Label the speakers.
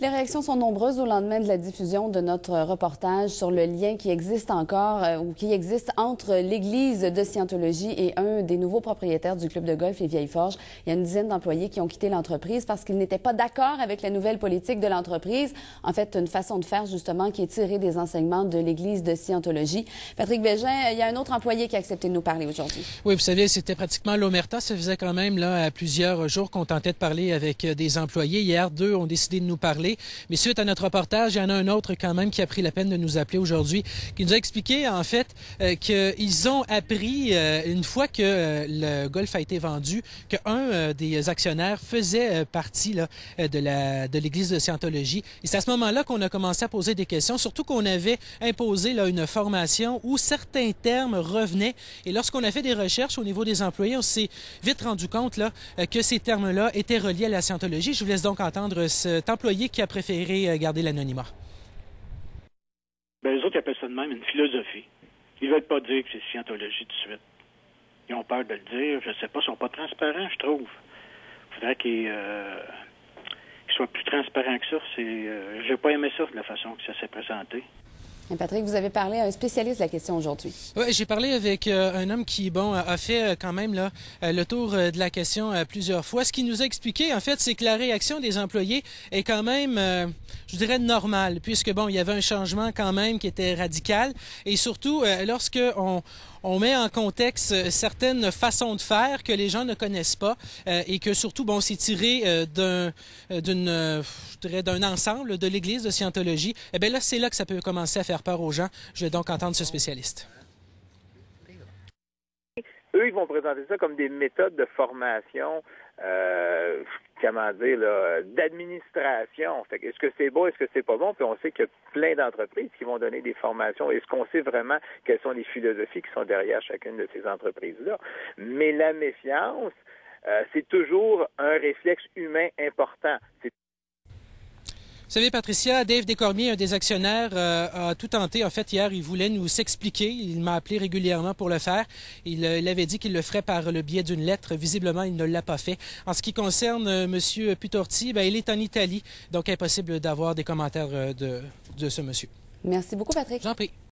Speaker 1: Les réactions sont nombreuses au lendemain de la diffusion de notre reportage sur le lien qui existe encore ou qui existe entre l'Église de Scientologie et un des nouveaux propriétaires du club de golf Les Vieilles Forges. Il y a une dizaine d'employés qui ont quitté l'entreprise parce qu'ils n'étaient pas d'accord avec la nouvelle politique de l'entreprise. En fait, une façon de faire justement qui est tirée des enseignements de l'Église de Scientologie. Patrick Bégin, il y a un autre employé qui a accepté de nous parler aujourd'hui.
Speaker 2: Oui, vous savez, c'était pratiquement l'omerta. Ça faisait quand même là plusieurs jours qu'on tentait de parler avec des employés. Hier, 2 ont décidé de nous parler. Mais suite à notre reportage, il y en a un autre quand même qui a pris la peine de nous appeler aujourd'hui, qui nous a expliqué en fait qu'ils ont appris une fois que le golf a été vendu, qu'un des actionnaires faisait partie là, de l'Église de Scientologie. Et c'est à ce moment-là qu'on a commencé à poser des questions, surtout qu'on avait imposé là, une formation où certains termes revenaient. Et lorsqu'on a fait des recherches au niveau des employés, on s'est vite rendu compte là, que ces termes-là étaient reliés à la Scientologie. Je vous laisse donc entendre cet employé qui a préféré garder l'anonymat.
Speaker 3: Les autres appellent ça de même une philosophie. Ils ne veulent pas dire que c'est Scientologie tout de suite. Ils ont peur de le dire. Je ne sais pas, ils ne sont pas transparents, je trouve. Il faudrait qu'ils soient plus transparents que ça. Je n'ai pas aimé ça de la façon que ça s'est présenté.
Speaker 1: Et Patrick, vous avez parlé à un spécialiste de la question aujourd'hui.
Speaker 2: Oui, j'ai parlé avec un homme qui, a fait quand même là, le tour de la question plusieurs fois. Ce qu'il nous a expliqué, en fait, c'est que la réaction des employés est quand même, je dirais, normale, puisque, il y avait un changement quand même qui était radical. Et surtout, lorsque on met en contexte certaines façons de faire que les gens ne connaissent pas et que surtout, c'est tiré d'un ensemble de l'Église de Scientologie, eh bien là, c'est là que ça peut commencer à faire peur aux gens. Je vais donc entendre ce spécialiste.
Speaker 4: Eux, ils vont présenter ça comme des méthodes de formation, d'administration. Fait que est-ce que c'est bon, est-ce que c'est pas bon? Puis on sait qu'il y a plein d'entreprises qui vont donner des formations. Est-ce qu'on sait vraiment quelles sont les philosophies qui sont derrière chacune de ces entreprises-là? Mais la méfiance, c'est toujours un réflexe humain important.
Speaker 2: Vous savez, Patricia, Dave Descormier, un des actionnaires, a tout tenté. En fait, hier, il voulait nous s'expliquer. Il m'a appelé régulièrement pour le faire. Il avait dit qu'il le ferait par le biais d'une lettre. Visiblement, il ne l'a pas fait. En ce qui concerne M. Putorti, il est en Italie, donc impossible d'avoir des commentaires de ce monsieur.
Speaker 1: Merci beaucoup, Patrick.
Speaker 2: J'en prie.